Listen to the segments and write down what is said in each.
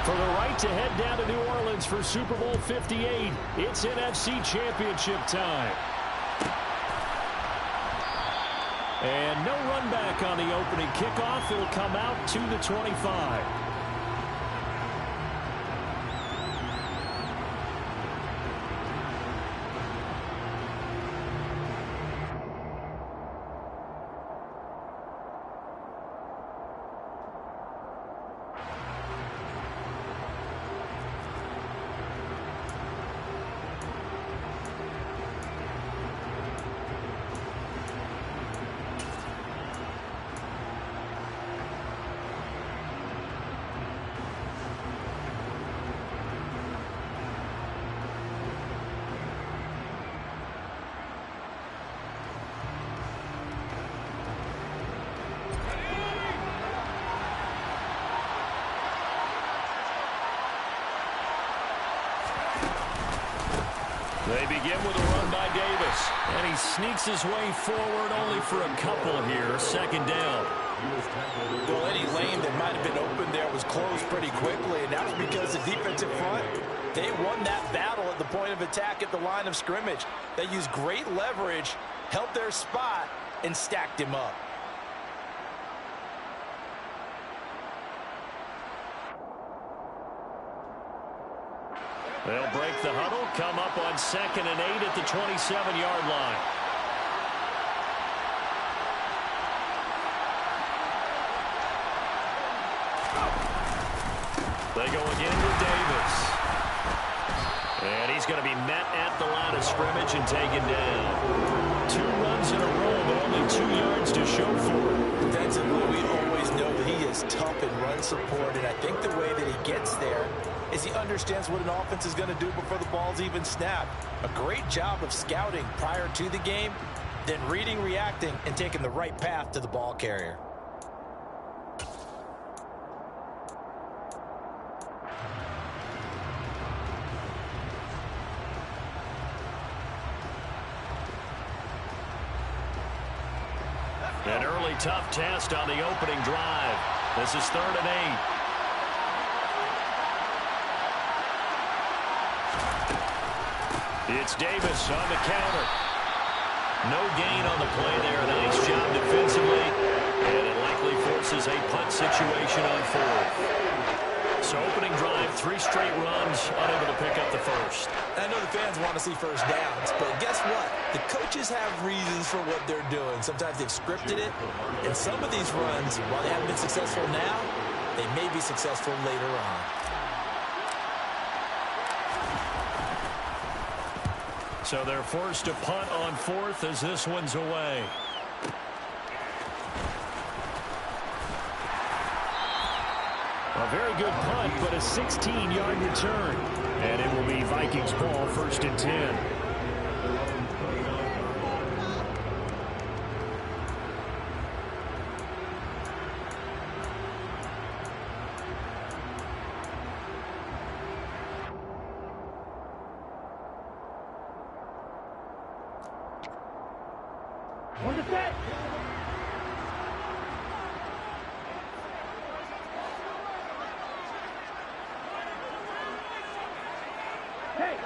For the right to head down to New Orleans for Super Bowl 58, it's NFC Championship time. And no run back on the opening kickoff. It'll come out to the 25. They begin with a run by Davis. And he sneaks his way forward only for a couple here. Second down. Well, any lane that might have been open there was closed pretty quickly, and that's because the defensive front, they won that battle at the point of attack at the line of scrimmage. They used great leverage, held their spot, and stacked him up. They'll break the huddle, come up on 2nd and 8 at the 27-yard line. They go again with Davis. And he's going to be met at the line of scrimmage and taken down. 2 runs in a row, but only 2 yards to show for it. Defensively, we always know that he is tough in run support, and I think the way that he gets there is he understands what an offense is going to do before the ball's even snapped. A great job of scouting prior to the game, then reading, reacting, and taking the right path to the ball carrier. An early tough test on the opening drive. This is 3rd and 8. It's Davis on the counter. No gain on the play there. Nice job defensively. And it likely forces a punt situation on 4th. So opening drive, 3 straight runs, unable to pick up the first. I know the fans want to see first downs, but guess what? The coaches have reasons for what they're doing. Sometimes they've scripted it, and some of these runs, while they haven't been successful now, they may be successful later on. So they're forced to punt on 4th as this one's away. A very good punt, but a 16-yard return. And it will be Vikings ball, 1st and 10. What is that?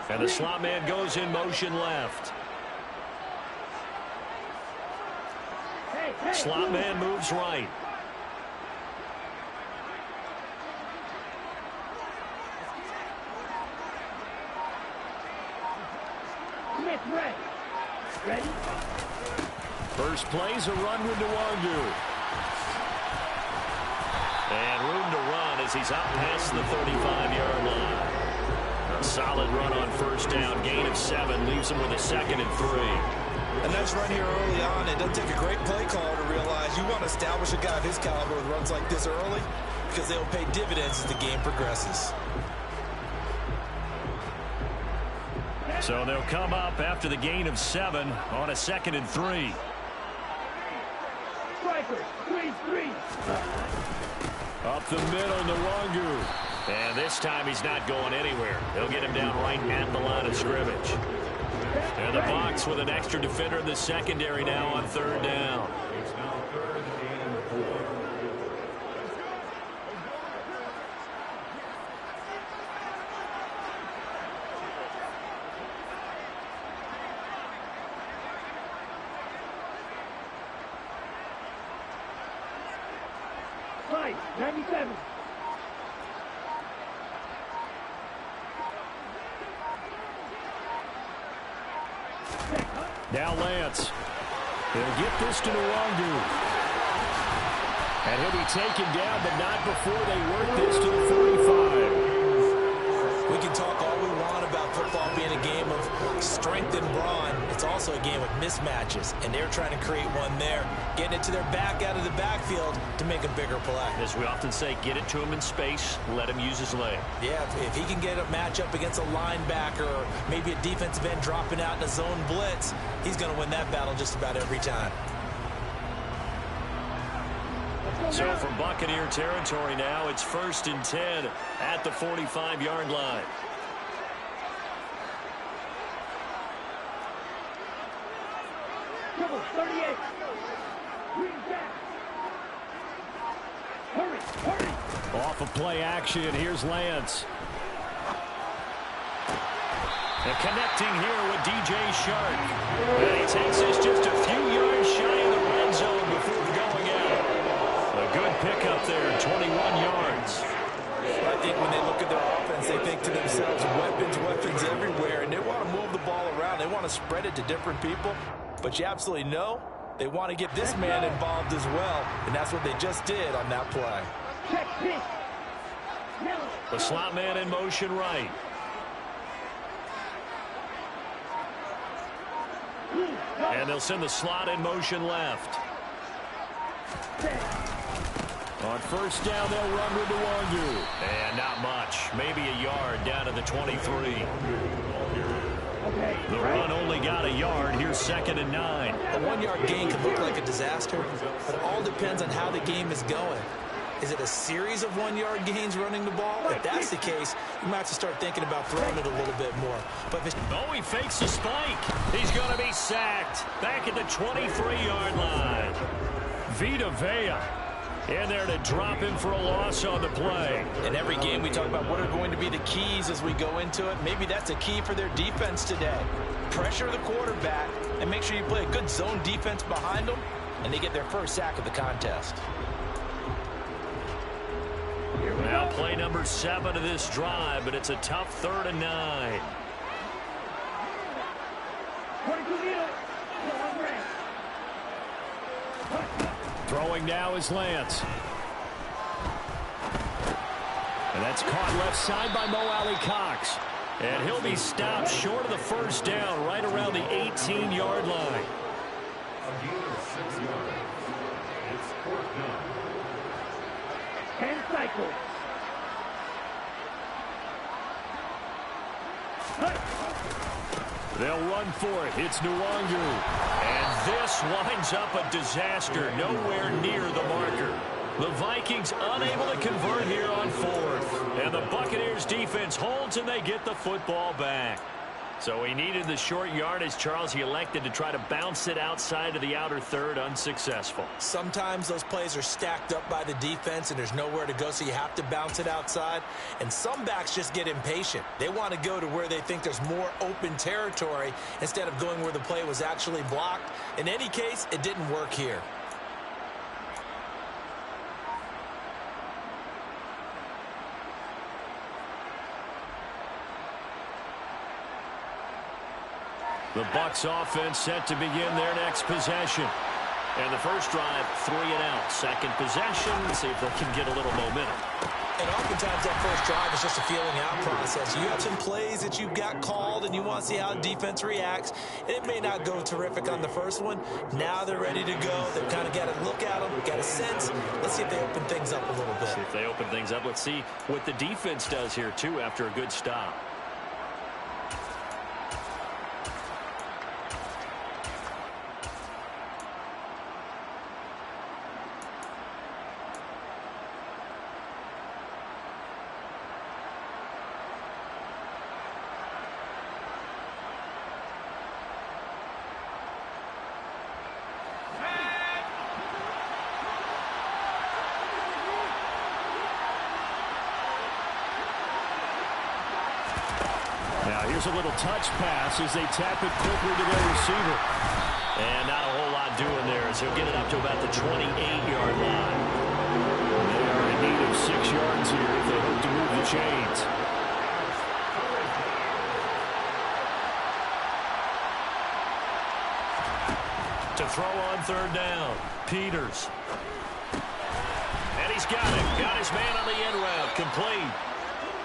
And the slot man goes in motion left. Slot man moves right. Smith, ready? First play's a run with Nwangu. And room to run as he's out past the 35-yard line. A solid run on first down. Gain of 7 leaves him with a 2nd and 3. A nice run here early on. It doesn't take a great play caller to realize you want to establish a guy of his caliber with runs like this early because they'll pay dividends as the game progresses. So they'll come up after the gain of 7 on a 2nd and 3. Striker, 3-3. Up the middle, Nwangu. And this time he's not going anywhere. They'll get him down right at the line of scrimmage. And the box with an extra defender in the secondary now on 3rd down. It's now 3rd and 4. right, 97. Now Lance. He'll get this to Nwangu. And he'll be taken down, but not before they work this to the 45. We can talk all we want about football being a game of strength and brawn. It's also a game of mismatches, and they're trying to create one there, getting it to their back out of the backfield to make a bigger play. As we often say, get it to him in space, let him use his leg. Yeah, if he can get a matchup against a linebacker or maybe a defensive end dropping out in a zone blitz, he's going to win that battle just about every time. So from Buccaneer territory now, it's 1st and 10 at the 45-yard line. Double 38. Green back. Hurry, hurry. Off of play action, here's Lance. And connecting here with DJ Shark. And he takes this just a few yards shy of the red zone before going out. A good pickup there, 21 yards. I think when they look at their offense, they think to themselves, weapons everywhere, and they want to move the ball around. They want to spread it to different people, but you absolutely know they want to get this man involved as well, and that's what they just did on that play. Check pitch. The slot man in motion right. And they'll send the slot in motion left. On 1st down, they'll run with Nwangu. And not much. Maybe a yard down to the 23. The run only got a yard. Here's 2nd and 9. A 1-yard gain can look like a disaster, but it all depends on how the game is going. Is it a series of 1-yard gains running the ball? If that's the case, you might have to start thinking about throwing it a little bit more. But if oh, he fakes the spike. He's going to be sacked. Back at the 23-yard line. Vita Vea in there to drop him for a loss on the play. in every game we talk about what are going to be the keys as we go into it. Maybe that's a key for their defense today. Pressure the quarterback and make sure you play a good zone defense behind them, and they get their first sack of the contest. Now play number 7 of this drive, but it's a tough 3rd and 9. 22 meters. Throwing now is Lance. And that's caught left side by Mo Alley Cox. And he'll be stopped short of the first down right around the 18-yard line. It's 10 cycles. They'll run for it. It's Nwangu. And this winds up a disaster. Nowhere near the marker. The Vikings unable to convert here on 4th. And the Buccaneers defense holds and they get the football back. So he needed the short yardage, Charles. He elected to try to bounce it outside of the outer third, unsuccessful. Sometimes those plays are stacked up by the defense and there's nowhere to go, so you have to bounce it outside. And some backs just get impatient. They want to go to where they think there's more open territory instead of going where the play was actually blocked. In any case, it didn't work here. The Bucs offense set to begin their next possession. And the first drive, 3 and out. Second possession, let's see if they can get a little momentum. And oftentimes that first drive is just a feeling out process. You have some plays that you've got called and you want to see how defense reacts. And it may not go terrific on the first one. Now they're ready to go. They've kind of got to look at them, got a sense. Let's see if they open things up a little bit. See if they open things up. Let's see what the defense does here, too, after a good stop. Here's a little touch pass as they tap it quickly to their receiver. And not a whole lot doing there as he'll get it up to about the 28-yard line. They are in need of 6 yards here if they hope to move the chains. To throw on third down, Peters. And he's got it. Got his man on the end route. Complete.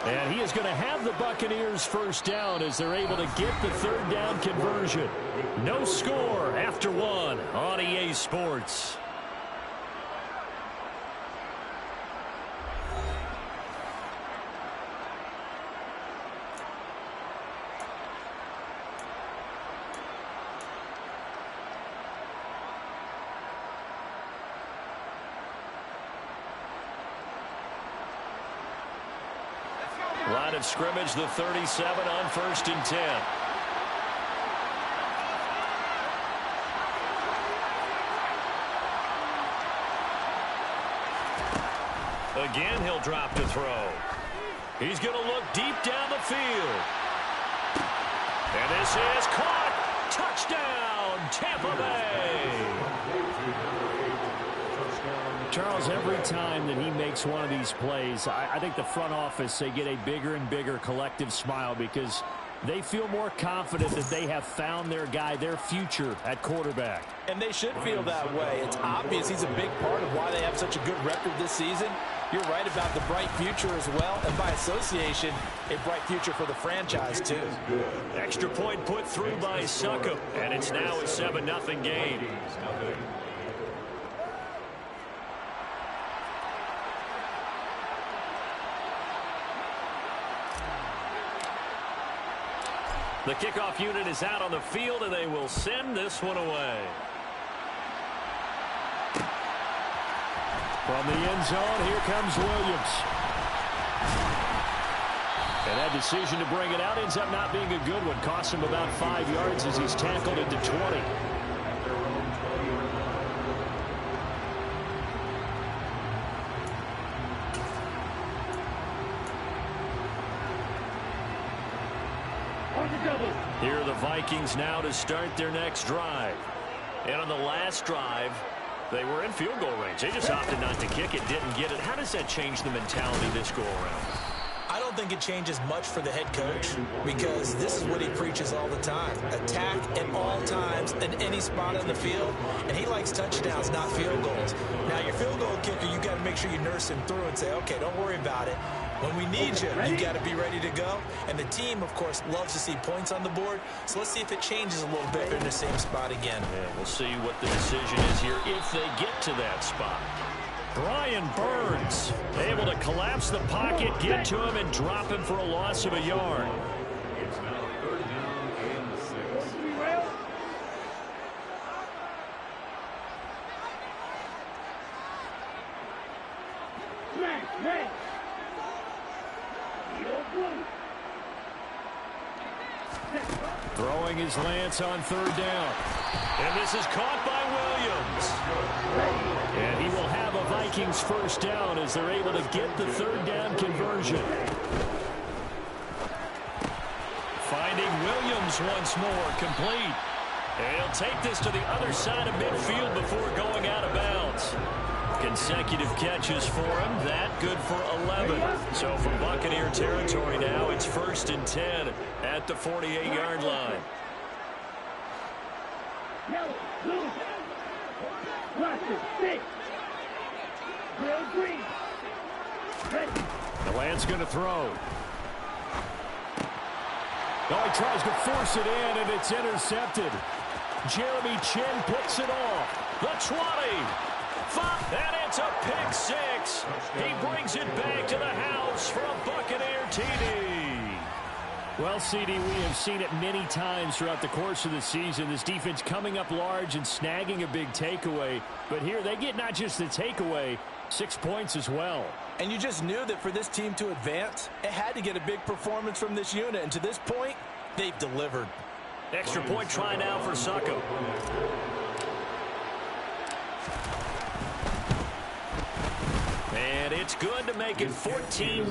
And he is going to have the Buccaneers first down as they're able to get the third down conversion. No score after 1 on EA Sports. Line of scrimmage, the 37 on 1st and 10. Again, he'll drop to throw. He's going to look deep down the field. And this is caught. Touchdown, Tampa Bay. Charles, every time that he makes one of these plays, I think the front office, they get a bigger and bigger collective smile because they feel more confident that they have found their guy, their future at quarterback. And they should feel that way. It's obvious he's a big part of why they have such a good record this season. You're right about the bright future as well, and by association, a bright future for the franchise, too. Extra point put through by Suckup, and it's now a 7-0 game. The kickoff unit is out on the field, and they will send this one away. From the end zone, here comes Williams. And that decision to bring it out ends up not being a good one. Costs him about 5 yards as he's tackled into 20. Here are the Vikings now to start their next drive. And on the last drive, they were in field goal range. They just opted not to kick it, didn't get it. How does that change the mentality this go-around? I don't think it changes much for the head coach because this is what he preaches all the time. Attack at all times in any spot on the field, and he likes touchdowns, not field goals. Now, your field goal kicker, you got to make sure you nurse him through and say, okay, don't worry about it. When we need you, you got to be ready to go. And the team, of course, loves to see points on the board. So let's see if it changes a little bit in the same spot again. Yeah, we'll see what the decision is here if they get to that spot. Brian Burns able to collapse the pocket, get to him, and drop him for a loss of a yard. It's now 3rd down and 6. Throwing his Lance on 3rd down. And this is caught by Williams. And he will have a Vikings first down as they're able to get the 3rd down conversion. Finding Williams once more, complete. And he'll take this to the other side of midfield before going out of bounds. Consecutive catches for him. That good for 11. So from Buccaneer territory now, it's 1st and 10 at the 48-yard line. Yellow, blue, plastic, stick, grill, green, red. The Lance going to throw. Oh, he tries to force it in, and it's intercepted. Jeremy Chin picks it off. The 20. And it's a pick 6. He brings it back to the house for a Buccaneer TD. Well, CD, we have seen it many times throughout the course of the season. This defense coming up large and snagging a big takeaway. But here they get not just the takeaway, 6 points as well. And you just knew that for this team to advance, it had to get a big performance from this unit. And to this point, they've delivered. Extra point try now for Suckup. And it's good to make it 14-0.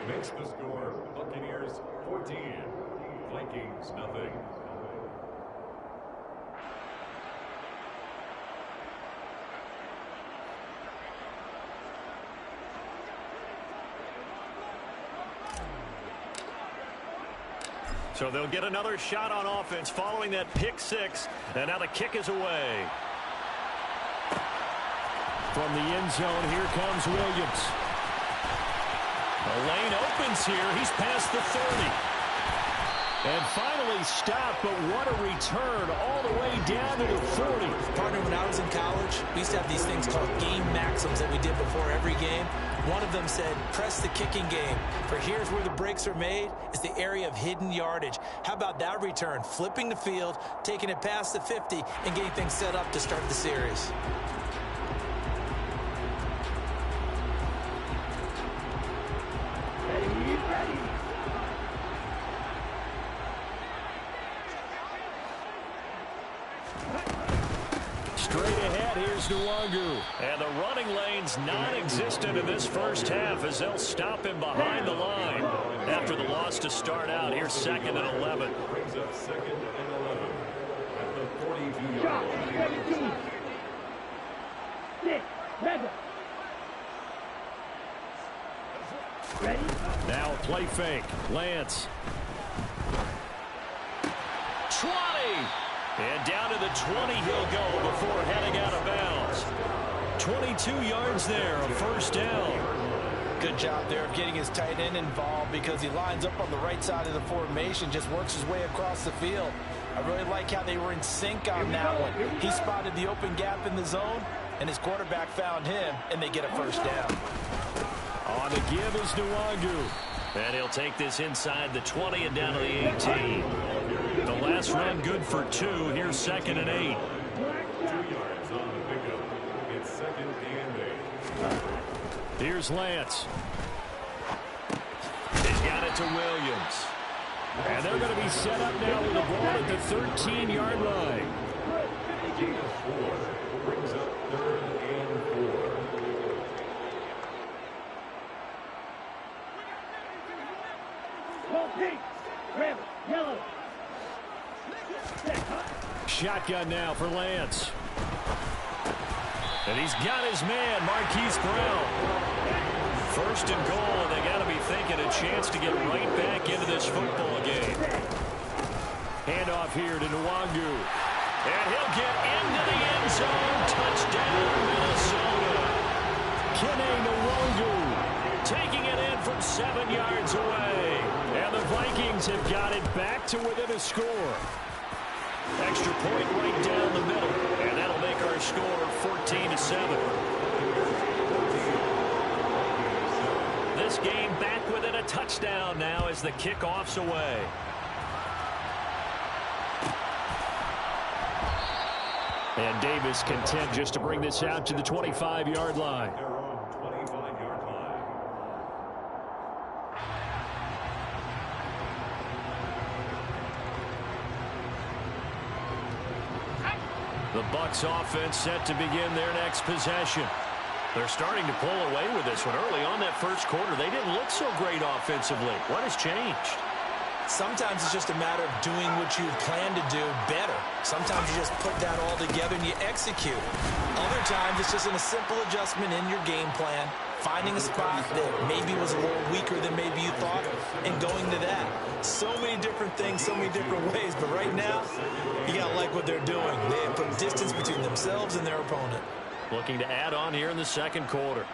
Makes the score Buccaneers 14, Vikings nothing. So they'll get another shot on offense following that pick six. And now the kick is away. From the end zone, here comes Williams. The lane opens here. He's past the 30. And finally stopped, but what a return all the way down to the 40. Partner, when I was in college, we used to have these things called game maxims that we did before every game. One of them said, press the kicking game. For here's where the breaks are made. It's the area of hidden yardage. How about that return? Flipping the field, taking it past the 50, and getting things set up to start the series. Straight ahead, here's Nwangu. And the running lane's non-existent in this first half as they'll stop him behind the line. After the loss to start out, here's 2nd and 11. Brings up 2nd and 11 at the 42-yard line. 17. 6. Rebel. Ready? Now a play fake. Lance. 20. And down to the 20 he'll go before heading out of bounds. 22 yards there, a first down. Good job there of getting his tight end involved because he lines up on the right side of the formation, just works his way across the field. I really like how they were in sync on that one. He spotted the open gap in the zone, and his quarterback found him, and they get a first down. On the give is Nwangu. And he'll take this inside the 20 and down to the 18. The last run good for 2. Here's 2nd and 8. 2 yards on the pickup. It's 2nd and 8. Here's Lance. He's got it to Williams. And they're going to be set up now with the ball at the 13-yard line. Gain of 4 brings up 3rd and 4. Pink. Red. Yellow. Shotgun now for Lance. And he's got his man, Marquise Brown. 1st and goal, and they got to be thinking a chance to get right back into this football game. Handoff here to Nwangu. And he'll get into the end zone. Touchdown, Minnesota. Kene Nwangu taking it in from 7 yards away. And the Vikings have got it back to within a score. Extra point right down the middle. And that'll make our score 14-7. This game back within a touchdown now as the kickoff's away. And Davis content just to bring this out to the 25-yard line. Their own 25-yard line. The Bucs offense set to begin their next possession. They're starting to pull away with this one. Early on that first quarter, they didn't look so great offensively. What has changed? Sometimes it's just a matter of doing what you plan to do better. Sometimes you just put that all together and you execute. Other times it's just a simple adjustment in your game plan, finding a spot that maybe was a little weaker than maybe you thought, and going to that. So many different things, so many different ways, but right now, you gotta like what they're doing. They have put distance between themselves and their opponent. Looking to add on here in the second quarter.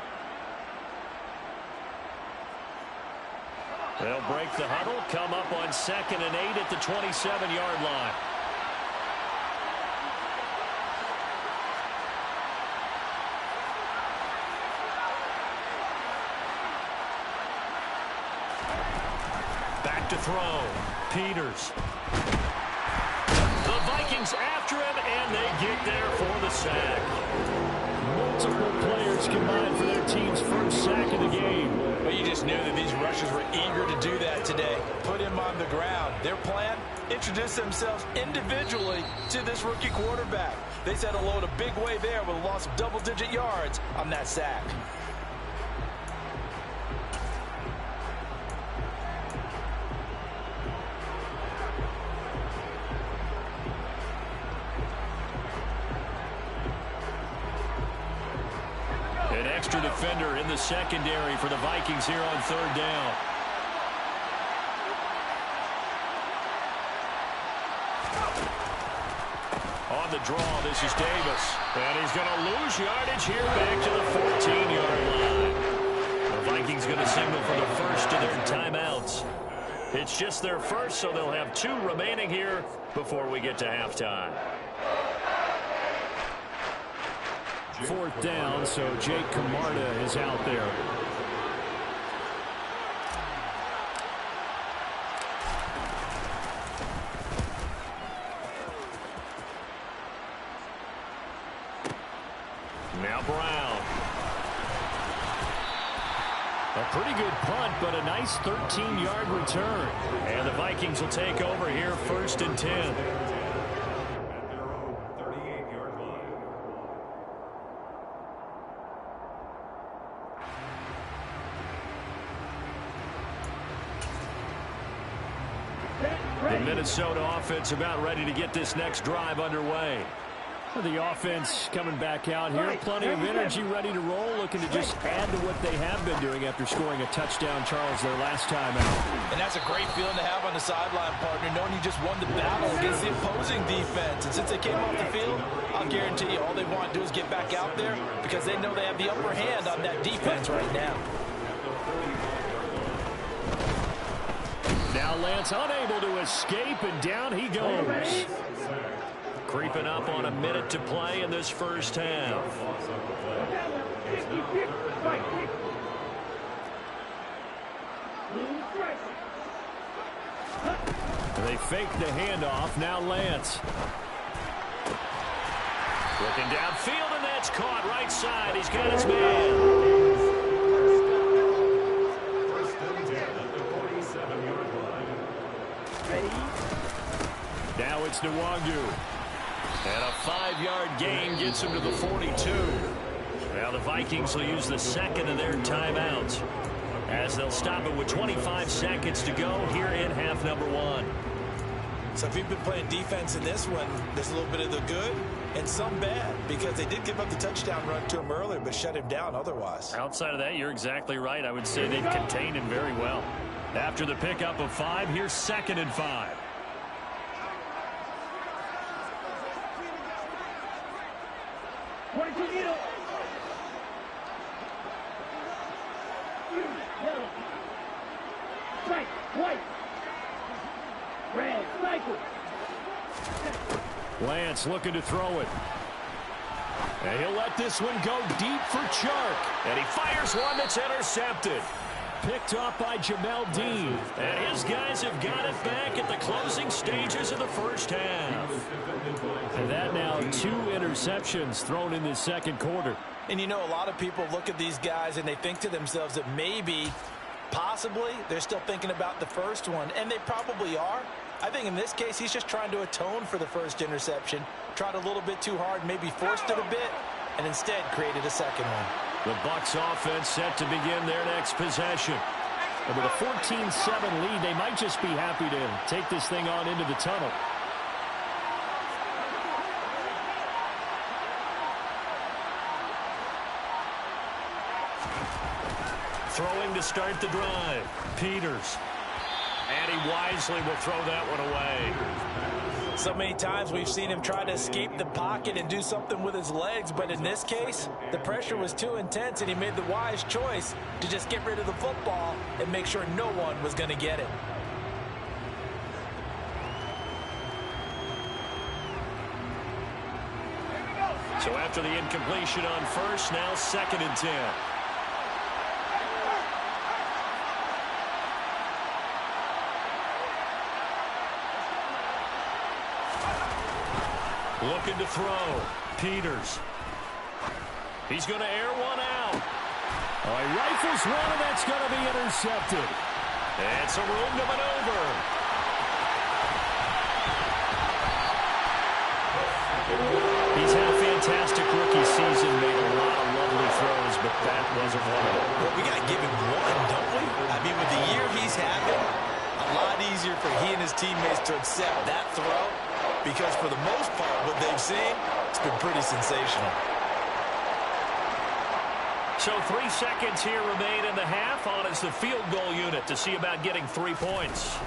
They'll break the huddle, come up on 2nd and 8 at the 27-yard line. Back to throw. Peters. The Vikings after him, and they get there for the sack. Multiple players combined for their team's first sack of the game. But you just knew that these rushers were eager to do that today. Put him on the ground. Their plan, introduce themselves individually to this rookie quarterback. They set a load a big way there with a loss of double-digit yards on that sack. An extra defender in the secondary for the Vikings here on 3rd down. this is Davis. And he's going to lose yardage here back to the 14-yard line. The Vikings going to signal for the first of their timeouts. It's just their first, so they'll have 2 remaining here before we get to halftime. 4th down, so Jake Camarda is out there. Now Brown. A pretty good punt, but a nice 13-yard return. And the Vikings will take over here, 1st and 10. At their own 38-yard line. The Minnesota offense about ready to get this next drive underway. The offense coming back out here. Plenty of energy, ready to roll, looking to just add to what they have been doing after scoring a touchdown, Charles, their last time out. And that's a great feeling to have on the sideline, partner, knowing you just won the battle against the opposing defense. And since they came off the field, I'll guarantee you all they want to do is get back out there because they know they have the upper hand on that defense right now. Now Lance unable to escape, and down he goes. Creeping up on a minute to play in this first half. They fake the handoff. Now Lance. Looking downfield, and that's caught right side. He's got his man. Now it's Nwangu. And a 5-yard gain gets him to the 42. Now the Vikings will use the second of their timeouts as they'll stop it with 25 seconds to go here in half number 1. So if you've been playing defense in this one, there's a little bit of the good and some bad because they did give up the touchdown run to him earlier but shut him down otherwise. Outside of that, you're exactly right. I would say they've contained him very well. After the pickup of 5, here's 2nd and 5. Lance looking to throw it. And he'll let this one go deep for Chark. And he fires one that's intercepted. Picked off by Jamel Dean. And his guys have got it back at the closing stages of the first half. And that now 2 interceptions thrown in this second quarter. And you know, a lot of people look at these guys and they think to themselves that maybe, possibly, they're still thinking about the first one. And they probably are. I think in this case, he's just trying to atone for the first interception. Tried a little bit too hard, maybe forced it a bit, and instead created a second one. The Bucs offense set to begin their next possession. And with a 14-7 lead, they might just be happy to take this thing on into the tunnel. Throwing to start the drive. Peters. And he wisely will throw that one away. So many times we've seen him try to escape the pocket and do something with his legs, but in this case, the pressure was too intense and he made the wise choice to just get rid of the football and make sure no one was going to get it. So after the incompletion on first, now 2nd and 10. Looking to throw. Peters. He's going to air one out. Oh, he rifles one, and that's going to be intercepted. And some room to maneuver. He's had a fantastic rookie season, made a lot of lovely throws, but that wasn't one of them. Well, we got to give him one, don't we? I mean, with the year he's having, a lot easier for he and his teammates to accept that throw. Because for the most part, what they've seen, it's been pretty sensational. So 3 seconds here remain in the half. On is the field goal unit to see about getting 3 points.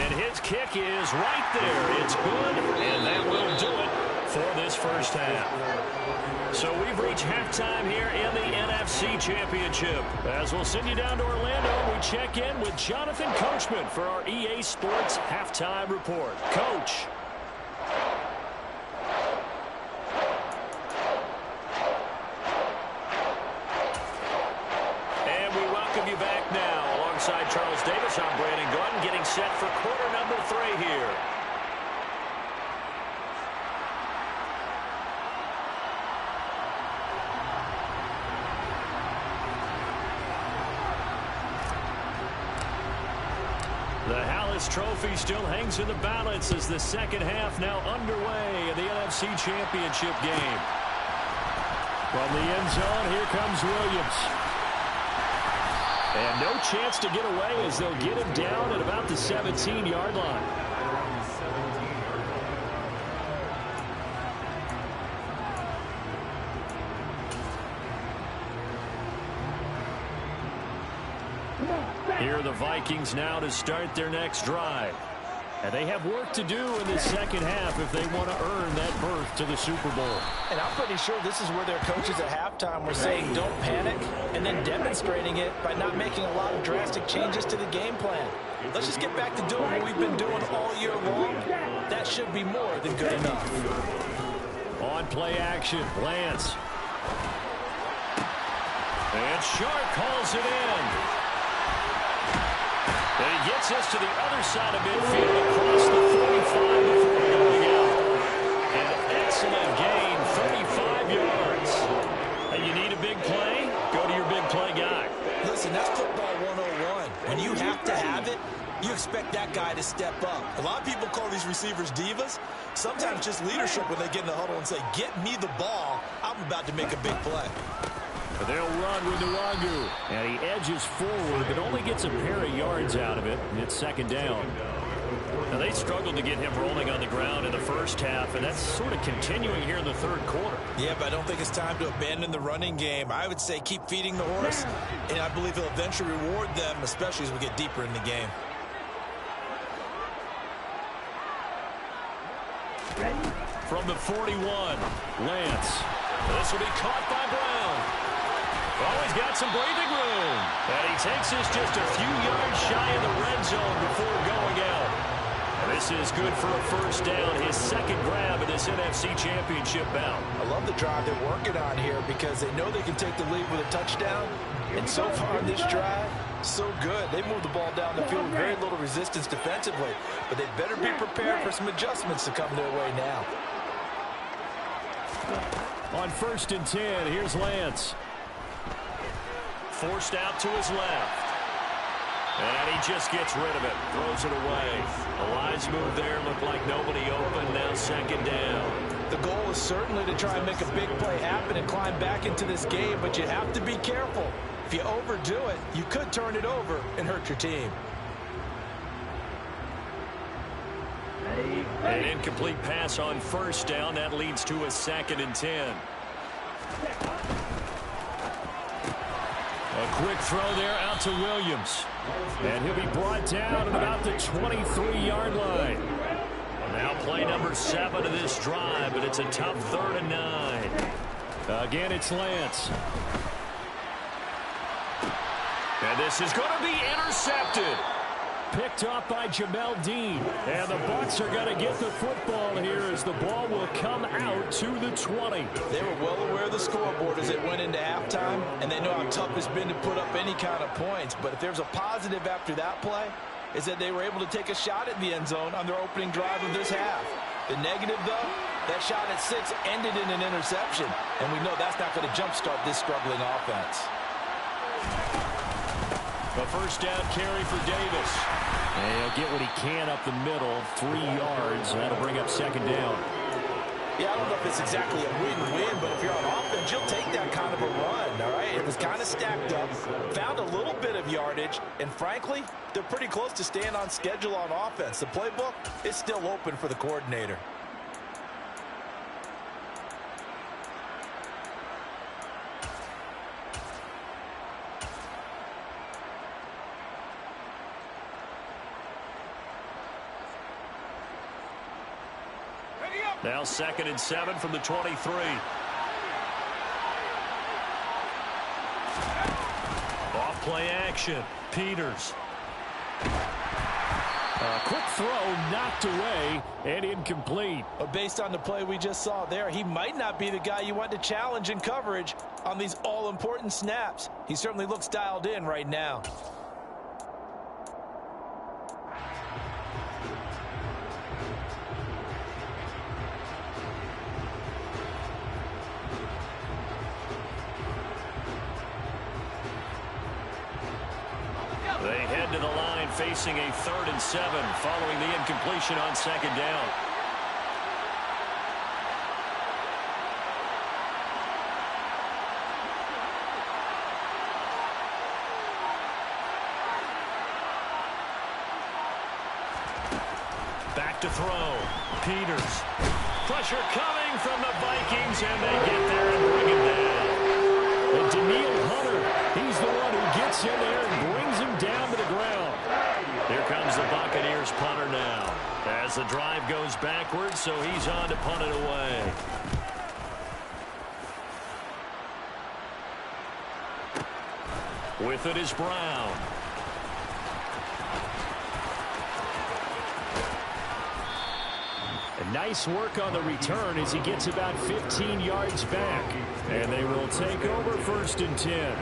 And his kick is right there. It's good, and that will do it for this first half. So we've reached halftime here in the NFC Championship. As we'll send you down to Orlando, we check in with Jonathan Coachman for our EA Sports Halftime Report. Coach. And we welcome you back now. Alongside Charles Davis, I'm Brandon Gordon, getting set for quarter number 3 here. The Hallis Trophy still hangs in the balance as the second half now underway in the NFC Championship game. From the end zone, here comes Williams. And no chance to get away as they'll get him down at about the 17-yard line. Here are the Vikings now to start their next drive. And they have work to do in the second half if they want to earn that berth to the Super Bowl. And I'm pretty sure this is where their coaches at halftime were saying don't panic, and then demonstrating it by not making a lot of drastic changes to the game plan. Let's just get back to doing what we've been doing all year long. That should be more than good enough. On play action, Lance. And Sharp calls it in. And he gets us to the other side of midfield across the 45 before going out. An excellent gain, 35 yards. And you need a big play? Go to your big play guy. Listen, that's football 101. When you have to have it, you expect that guy to step up. A lot of people call these receivers divas. Sometimes just leadership when they get in the huddle and say, get me the ball. I'm about to make a big play. They'll run with Nwangu. And he edges forward, but only gets a pair of yards out of it. And it's second down. Now, they struggled to get him rolling on the ground in the first half, and that's sort of continuing here in the third quarter. Yeah, but I don't think it's time to abandon the running game. I would say keep feeding the horse, and I believe he'll eventually reward them, especially as we get deeper in the game. From the 41, Lance. This will be caught by Brown. Oh, he's got some breathing room. And he takes us just a few yards shy of the red zone before going out. This is good for a first down, his second grab in this NFC Championship bout. I love the drive they're working on here because they know they can take the lead with a touchdown. And so far in this drive, so good. They moved the ball down the field with very little resistance defensively. But they better be prepared for some adjustments to come their way now. On 1st and 10, here's Lance. Forced out to his left. And he just gets rid of it. Throws it away. The lines move there. Looked like nobody open. Now second down. The goal is certainly to try and make a big play happen and climb back into this game, but you have to be careful. If you overdo it, you could turn it over and hurt your team. An incomplete pass on first down. That leads to a 2nd and 10. A quick throw there out to Williams. And he'll be brought down at about the 23-yard line. Now play number 7 of this drive, but it's a tough 3rd and 9. Again, it's Lance. And this is going to be intercepted. Picked off by Jamel Dean. And the Bucs are going to get the football here as the ball will come out to the 20. They were well aware of the scoreboard as they went into halftime, and they know how tough it's been to put up any kind of points. But if there's a positive after that play, is that they were able to take a shot at the end zone on their opening drive of this half. The negative, though, that shot at 6 ended in an interception, and we know that's not going to jumpstart this struggling offense. A first down carry for Davis. And he'll get what he can up the middle, 3 yards. That'll bring up second down. Yeah, I don't know if it's exactly a win-win, but if you're on offense, you'll take that kind of a run, all right? It was kind of stacked up, found a little bit of yardage, and frankly, they're pretty close to staying on schedule on offense. The playbook is still open for the coordinator. Now 2nd and 7 from the 23. Off play action. Peters. Quick throw knocked away and incomplete. But based on the play we just saw there, he might not be the guy you want to challenge in coverage on these all-important snaps. He certainly looks dialed in right now. They head to the line facing a 3rd and 7 following the incompletion on 2nd down. Back to throw. Peters. Pressure coming from the Vikings, and they get there and bring him down. And Daniil Hunter, he's the one who gets in there and brings him down to the ground. Here comes the Buccaneers punter now. As the drive goes backwards, so he's on to punt it away. With it is Brown. And nice work on the return as he gets about 15 yards back. And they will take over 1st and 10.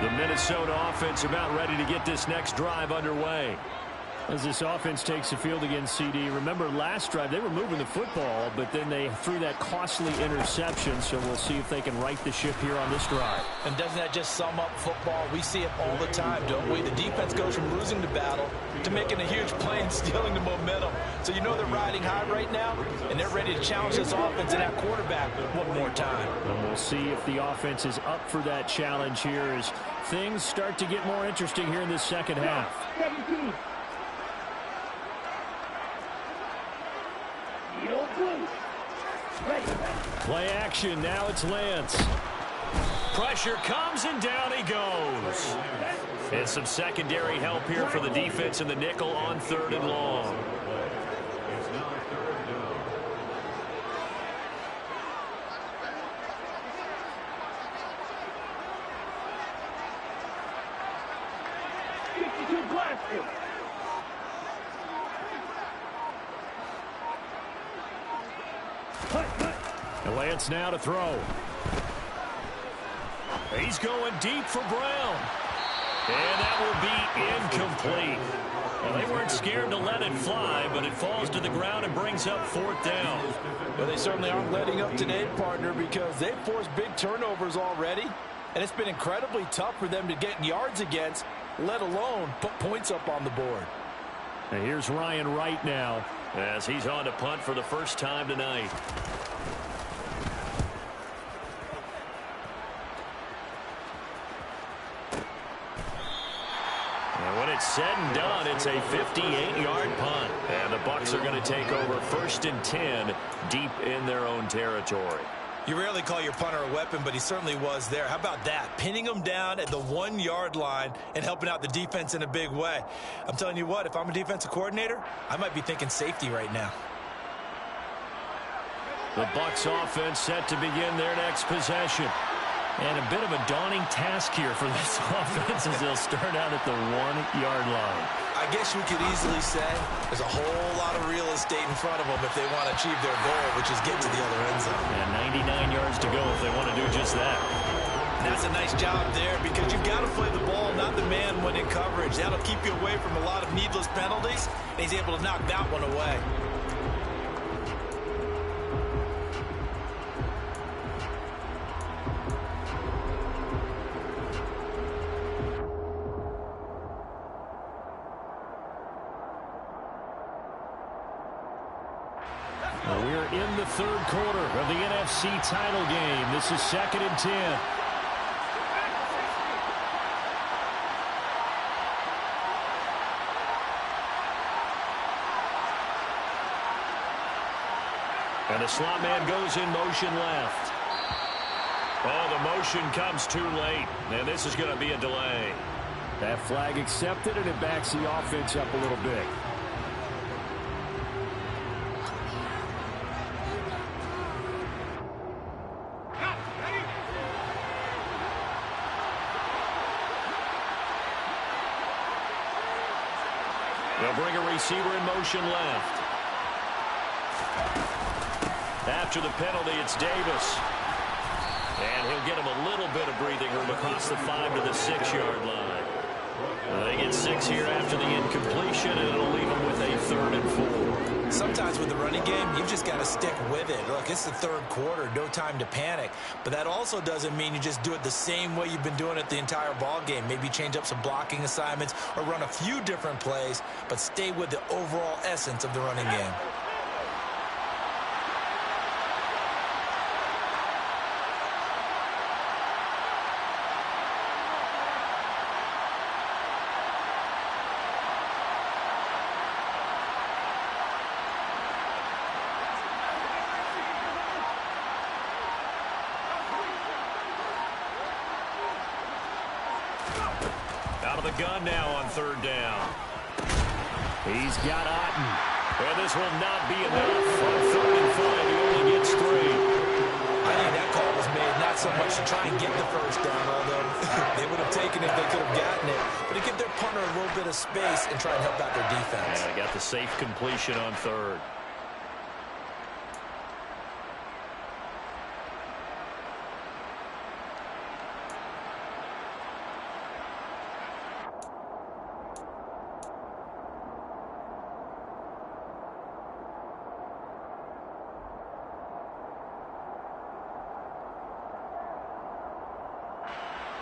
The Minnesota offense about ready to get this next drive underway. As this offense takes the field against CD, remember last drive they were moving the football, but then they threw that costly interception, so we'll see if they can right the ship here on this drive. And doesn't that just sum up football? We see it all the time, don't we? The defense goes from losing the battle to making a huge play and stealing the momentum. So you know they're riding high right now, and they're ready to challenge this offense and that quarterback one more time. And we'll see if the offense is up for that challenge here as things start to get more interesting here in this second half. 17. Play action. Now it's Lance. Pressure comes and down he goes. And some secondary help here for the defense in the nickel on 3rd and long. It's now 3rd down. And Lance now to throw. He's going deep for Brown. And that will be incomplete. Well, they weren't scared to let it fly, but it falls to the ground and brings up 4th down. Well, they certainly aren't letting up today, partner, because they've forced big turnovers already. And it's been incredibly tough for them to get yards against, let alone put points up on the board. And here's Ryan Wright now, as he's on to punt for the first time tonight. And when it's said and done, it's a 58-yard punt. And the Bucs are going to take over 1st and 10 deep in their own territory. You rarely call your punter a weapon, but he certainly was there. How about that? Pinning him down at the 1-yard line and helping out the defense in a big way. I'm telling you what, if I'm a defensive coordinator, I might be thinking safety right now. The Bucs offense set to begin their next possession. And a bit of a daunting task here for this offense as they'll start out at the 1-yard line. I guess you could easily say there's a whole lot of real estate in front of them if they want to achieve their goal, which is get to the other end zone. And 99 yards to go if they want to do just that. That's a nice job there because you've got to play the ball, not the man when in coverage. That'll keep you away from a lot of needless penalties, and he's able to knock that one away. We're in the 3rd quarter of the NFC title game. This is 2nd and 10. And the slot man goes in motion left. Oh, the motion comes too late. And this is going to be a delay. That flag accepted, and it backs the offense up a little bit. They'll bring a receiver in motion left. After the penalty, it's Davis. And he'll get him a little bit of breathing room across the 5 to the 6-yard line. They get 6 here after the incompletion, and it'll leave them with a 3rd and 4. Sometimes with the running game, you've just got to stick with it. Look, it's the 3rd quarter, no time to panic. But that also doesn't mean you just do it the same way you've been doing it the entire ball game. Maybe change up some blocking assignments or run a few different plays, but stay with the overall essence of the running game. Out of the gun now on 3rd down. He's got Otten. And this will not be enough. On 3rd and 5, he only gets 3. I think that call was made not so much to try and get the 1st down, although they would have taken it if they could have gotten it, but to give their punter a little bit of space and try and help out their defense. And they got the safe completion on 3rd.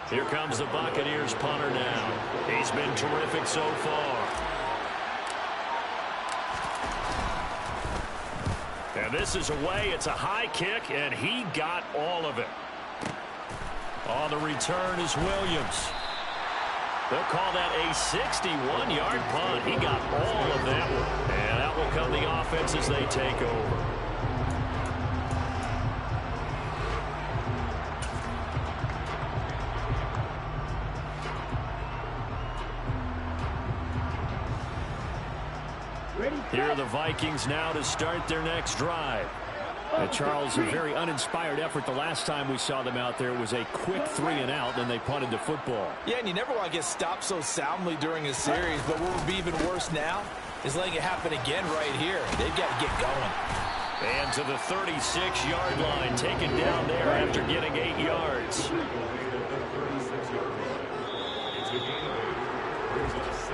Here comes the Buccaneers punter now. He's been terrific so far. And this is away. It's a high kick, and he got all of it. On the return is Williams. They'll call that a 61-yard punt. He got all of that one. And out will come the offense as they take over. Here are the Vikings now to start their next drive. Charles, a very uninspired effort the last time we saw them out there. It was a quick 3-and-out, then they punted the football. Yeah, and you never want to get stopped so soundly during a series, but what would be even worse now is letting it happen again right here. They've got to get going. And to the 36-yard line, taken down there after getting 8 yards.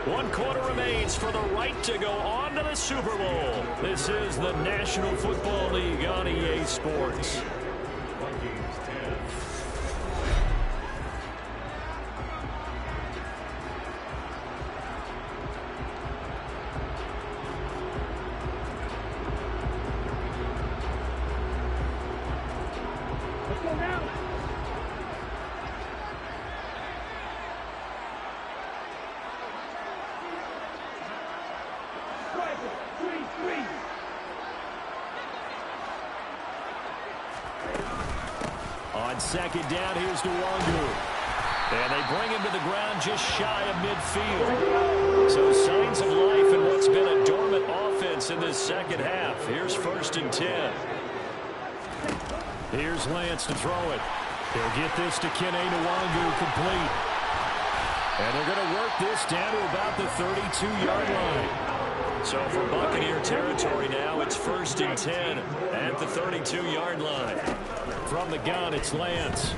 1 quarter remains for the right to go on to the Super Bowl. This is the National Football League on EA Sports. Let's go now. On 2nd down, here's Nwangu. And they bring him to the ground just shy of midfield. So signs of life in what's been a dormant offense in this second half. Here's 1st and 10. Here's Lance to throw it. He'll get this to Kene Nwangu complete. And they're going to work this down to about the 32-yard line. So for Buccaneer territory now, it's 1st and 10 at the 32-yard line. From the gun, it's Lance.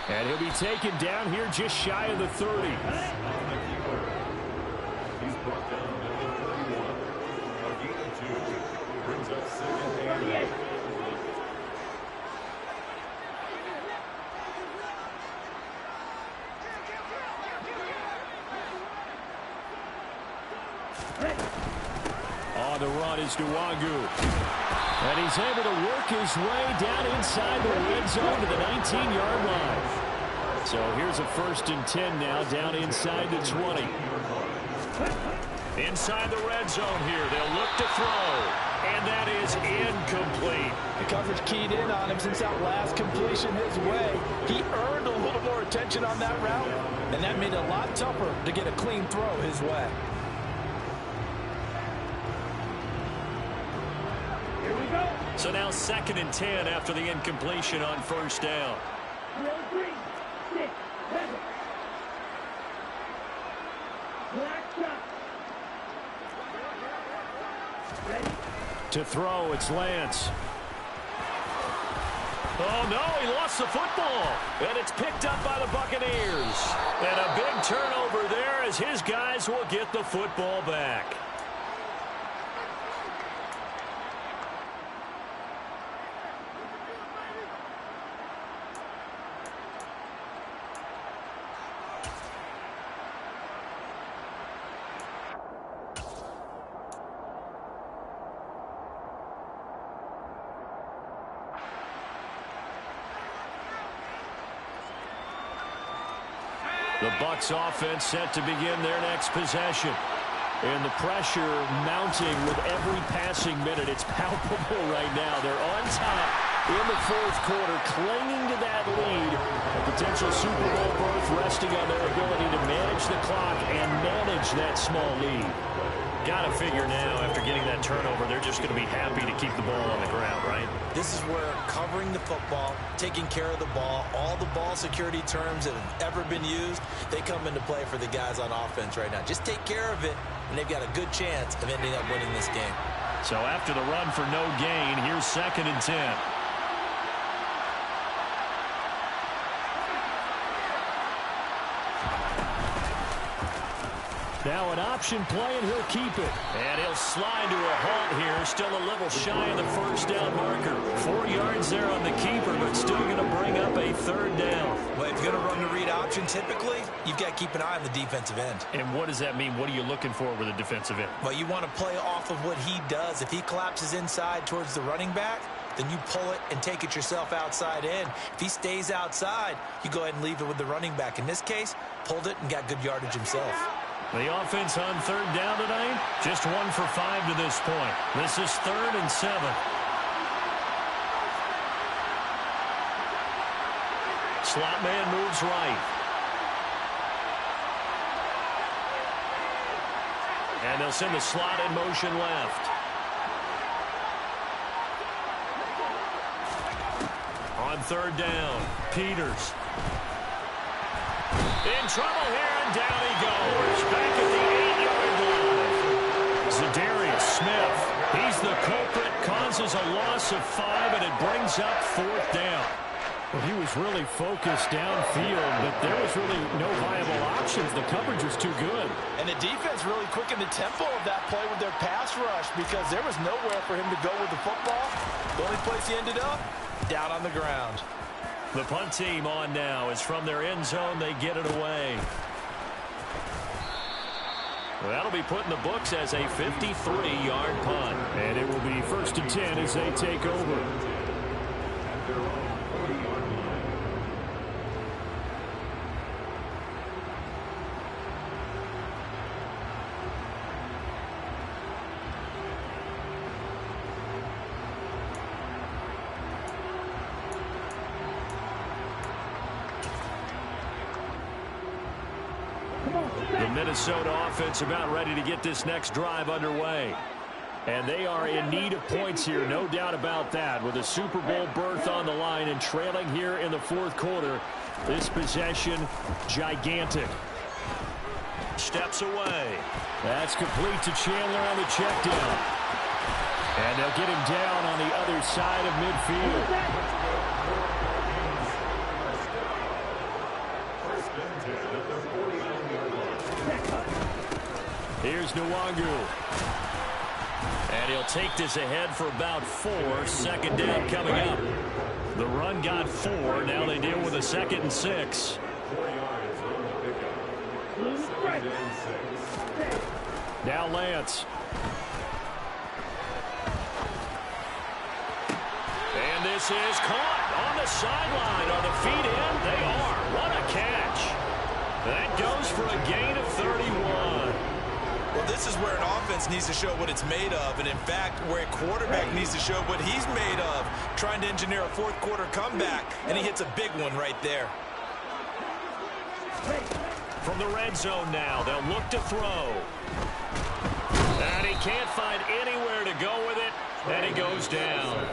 And he'll be taken down here just shy of the 30. He's brought down at the 31. A gain of 2. Brings up 2nd and 8. On the run is Nwangu. And he's able to work his way down inside the red zone to the 19-yard line. So here's a 1st and 10 now down inside the 20. Inside the red zone here. They'll look to throw. And that is incomplete. The coverage keyed in on him since that last completion his way. He earned a little more protection on that route, and that made it a lot tougher to get a clean throw his way. Here we go. So now 2nd and 10 after the incompletion on first down. 3, 6, 7. Black shot. Ready? To throw, it's Lance. Oh, no, he lost the football. And it's picked up by the Buccaneers. And a big turnover there as his guys will get the football back. The Bucs offense set to begin their next possession. And the pressure mounting with every passing minute. It's palpable right now. They're on top in the 4th quarter, clinging to that lead. A potential Super Bowl berth resting on their ability to manage the clock and manage that small lead. Got to figure now, after getting that turnover, they're just going to be happy to keep the ball on the ground, right? This is where covering the football, taking care of the ball, all the ball security terms that have ever been used, they come into play for the guys on offense right now. Just take care of it, and they've got a good chance of ending up winning this game. So after the run for no gain, here's 2nd and 10. Now an option play, and he'll keep it. And he'll slide to a halt here. Still a little shy of the first down marker. 4 yards there on the keeper, but still going to bring up a 3rd down. Well, if you're going to run the read option, typically, you've got to keep an eye on the defensive end. And what does that mean? What are you looking for with a defensive end? Well, you want to play off of what he does. If he collapses inside towards the running back, then you pull it and take it yourself outside in. If he stays outside, you go ahead and leave it with the running back. In this case, pulled it and got good yardage himself. The offense on 3rd down tonight, just 1 for 5 to this point. This is 3rd and 7. Slot man moves right. And they'll send the slot in motion left. On 3rd down, Peters. In trouble here, and down he goes. Back at the 8-yard line. Zadarius Smith, he's the culprit, causes a loss of 5, and it brings up 4th down. Well, he was really focused downfield, but there was really no viable options. The coverage was too good. And the defense really quickened the tempo of that play with their pass rush because there was nowhere for him to go with the football. The only place he ended up, down on the ground. The punt team on now is from their end zone. They get it away. Well, that'll be put in the books as a 53-yard punt. And it will be 1st and 10 as they take over. The Minnesota offense about ready to get this next drive underway. And they are in need of points here, no doubt about that. With a Super Bowl berth on the line and trailing here in the 4th quarter, this possession, gigantic. Steps away. That's complete to Chandler on the check down. And they'll get him down on the other side of midfield. Here's Nwangu. And he'll take this ahead for about 4. 2nd down coming up. The run got 4. Now they deal with a 2nd and 6. 4 yards on the pickup. 2nd and 6. Now Lance. And this is caught on the sideline. Are the feet in? They are. What a catch. That goes for a gain of 31. Well, this is where an offense needs to show what it's made of, and in fact, where a quarterback needs to show what he's made of, trying to engineer a 4th quarter comeback, and he hits a big one right there. From the red zone now, they'll look to throw. And he can't find anywhere to go with it, and he goes down.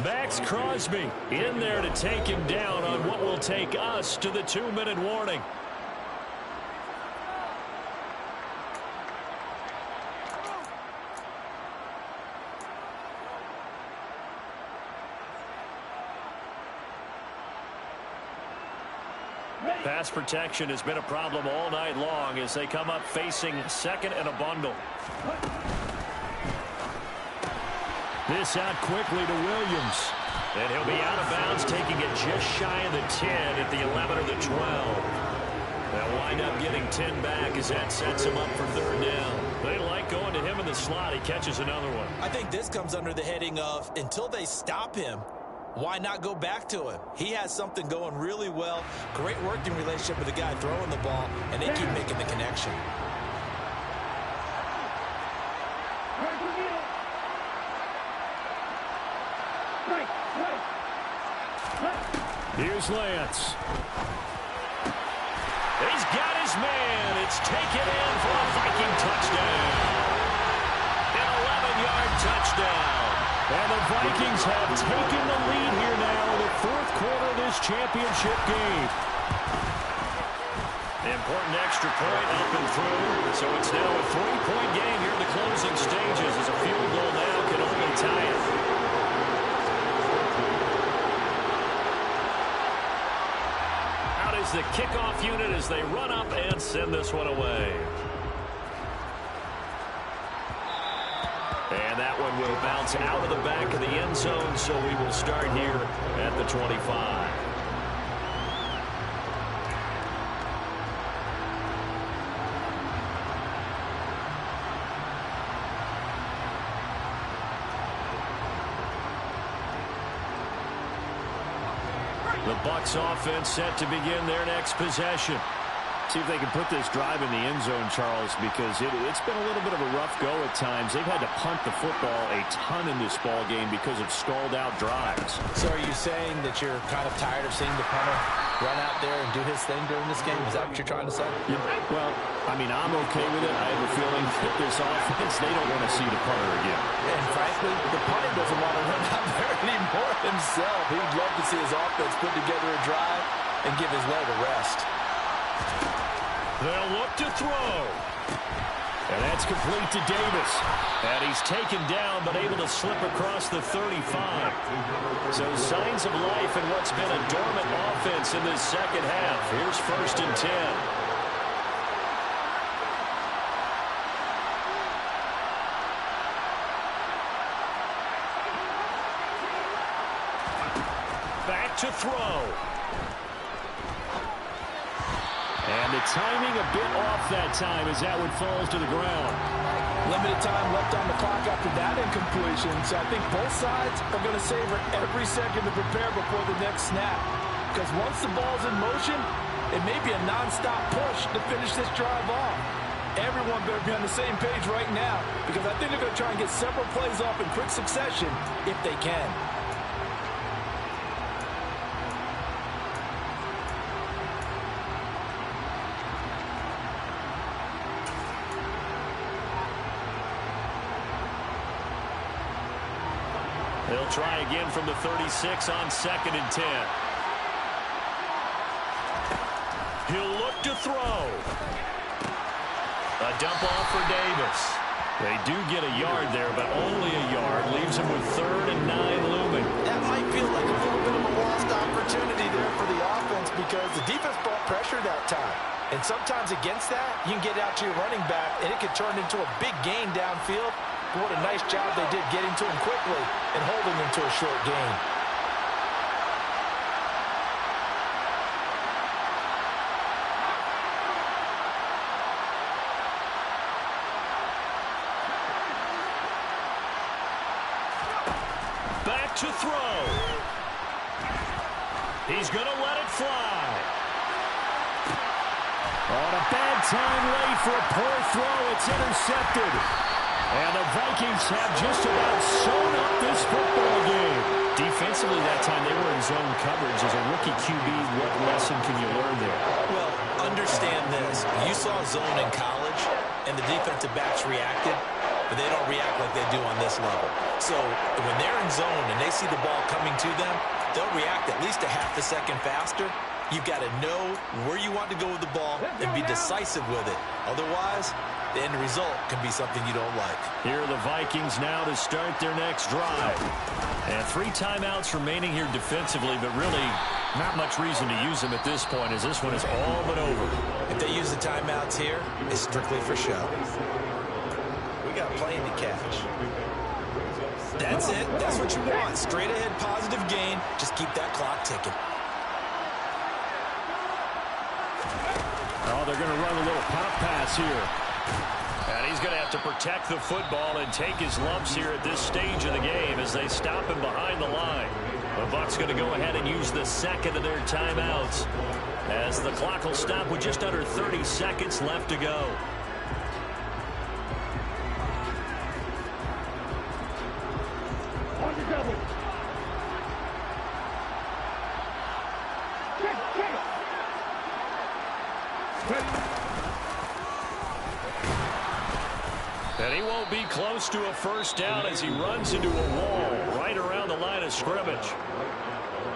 Max Crosby in there to take him down on what will take us to the 2-minute warning. Pass protection has been a problem all night long as they come up facing second and a bundle. This out quickly to Williams. And he'll be out of bounds, taking it just shy of the 10 at the 11 or the 12. They'll wind up getting 10 back as that sets him up for third down. They like going to him in the slot. He catches another one. I think this comes under the heading of until they stop him, why not go back to him? He has something going really well. Great working relationship with the guy throwing the ball, and they keep making the connection. Here's Lance. He's got his man. It's taken in for a Viking touchdown. An 11-yard touchdown. And the Vikings have taken the lead here now in the fourth quarter of this championship game. Important extra point up and through. So it's now a 3-point game here in the closing stages as a field goal now can only tie it. Out is the kickoff unit as they run up and send this one away. And that one will bounce out of the back of the end zone, so we will start here at the 25. The Bucs offense set to begin their next possession. See if they can put this drive in the end zone, Charles, because it's been a little bit of a rough go at times. They've had to punt the football a ton in this ball game because of stalled-out drives. So are you saying that you're kind of tired of seeing the punter run out there and do his thing during this game? Is that what you're trying to say? Yeah, well, I mean, I'm okay with it. I have a feeling that this offense, they don't want to see the punter again. And frankly, the punter doesn't want to run out there anymore himself. He'd love to see his offense put together a drive and give his leg a rest. They'll look to throw. And that's complete to Davis. And he's taken down but able to slip across the 35. So signs of life in what's been a dormant offense in this second half. Here's 1st and 10. Back to throw. And the timing a bit off that time as that one falls to the ground. Limited time left on the clock after that incompletion, so I think both sides are going to savor every second to prepare before the next snap. Because once the ball's in motion, it may be a nonstop push to finish this drive off. Everyone better be on the same page right now, because I think they're going to try and get several plays off in quick succession if they can. They'll try again from the 36 on 2nd and 10. He'll look to throw. A dump off for Davis. They do get a yard there, but only a yard. Leaves him with 3rd and 9 looming. That might feel like a little bit of a lost opportunity there for the offense because the defense brought pressure that time. And sometimes against that, you can get out to your running back, and it could turn into a big gain downfield. What a nice job they did getting to him quickly and holding him to a short gain. Back to throw. He's going to let it fly. On a bad time late for a poor throw. It's intercepted. And the Vikings have just about sewn up this football game. Defensively that time they were in zone coverage. As a rookie QB, what lesson can you learn there? Well, understand this. You saw zone in college, and the defensive backs reacted, but they don't react like they do on this level. So when they're in zone and they see the ball coming to them, they'll react at least a half a second faster. You've got to know where you want to go with the ball and be decisive with it. Otherwise, the end result can be something you don't like. Here are the Vikings now to start their next drive. And 3 timeouts remaining here defensively, but really not much reason to use them at this point, as this one is all but over. If they use the timeouts here, it's strictly for show. We got playing to catch. That's it. That's what you want. Straight ahead, positive gain. Just keep that clock ticking. Oh, they're going to run a little pop pass here. And he's going to have to protect the football and take his lumps here at this stage of the game as they stop him behind the line. The Bucs going to go ahead and use the second of their timeouts as the clock will stop with just under 30 seconds left to go. On the double. Check. Ready. And he won't be close to a first down as he runs into a wall right around the line of scrimmage.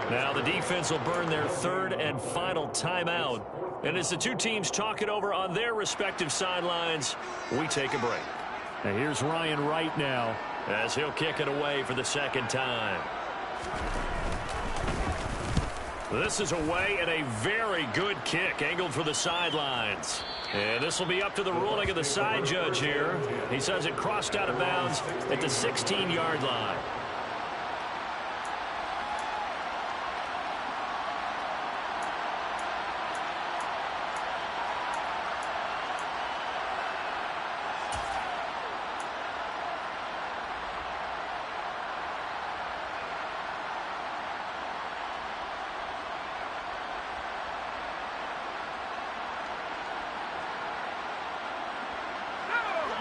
Now the defense will burn their 3rd and final timeout. And as the two teams talk it over on their respective sidelines, we take a break. And here's Ryan Wright now as he'll kick it away for the 2nd time. This is away and a very good kick angled for the sidelines. And this will be up to the ruling of the side judge here. He says it crossed out of bounds at the 16-yard line.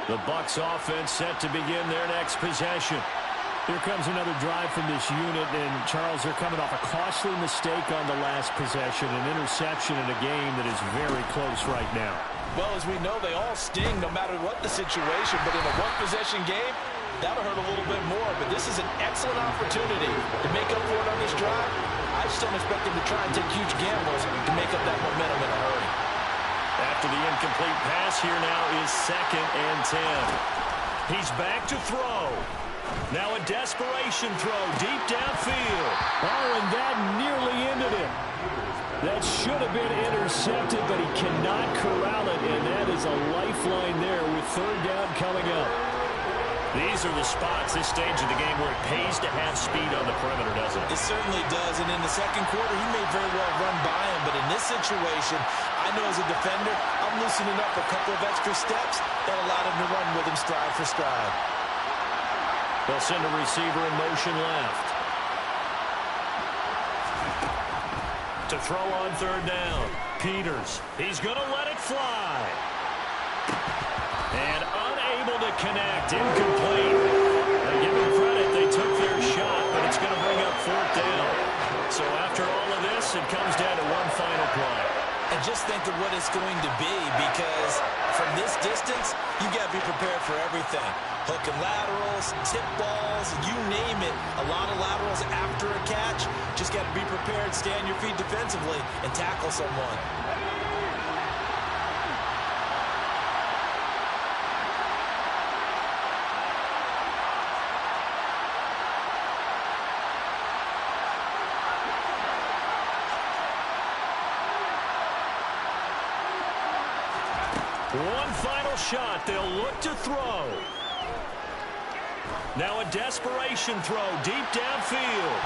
The Bucs offense set to begin their next possession. Here comes another drive from this unit, and Charles, they're coming off a costly mistake on the last possession, an interception in a game that is very close right now. Well, as we know, they all sting no matter what the situation, but in a one-possession game, that'll hurt a little bit more. But this is an excellent opportunity to make up for it on this drive. I just don't expect them to try and take huge gambles to make up that momentum in a hurry. After the incomplete pass, here now is 2nd and 10. He's back to throw. Now a desperation throw deep downfield. Oh, and that nearly ended it. That should have been intercepted, but he cannot corral it, and that is a lifeline there with 3rd down coming up. These are the spots, this stage of the game, where it pays to have speed on the perimeter, doesn't it? It certainly does, and in the second quarter, he may very well run by him, but in this situation, I know as a defender, I'm loosening up a couple of extra steps that allowed him to run with him stride for stride. They'll send a receiver in motion left. To throw on 3rd down. Peters, he's going to let it fly. And unable to connect, incomplete. And give them credit, they took their shot, but it's going to bring up 4th down. So after all of this, it comes down to one final play. And just think of what it's going to be, because from this distance, you got to be prepared for everything. Hook and laterals, tip balls, you name it. A lot of laterals after a catch. Just got to be prepared, stand your feet defensively, and tackle someone. One final shot. They'll look to throw. Now a desperation throw deep downfield.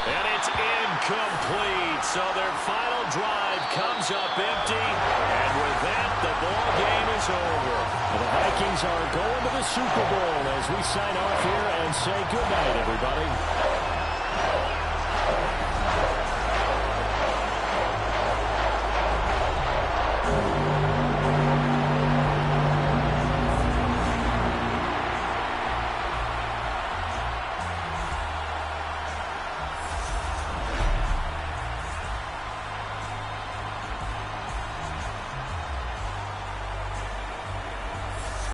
And it's incomplete. So their final drive comes up empty. And with that, the ball game is over. The Vikings are going to the Super Bowl as we sign off here and say goodnight, everybody.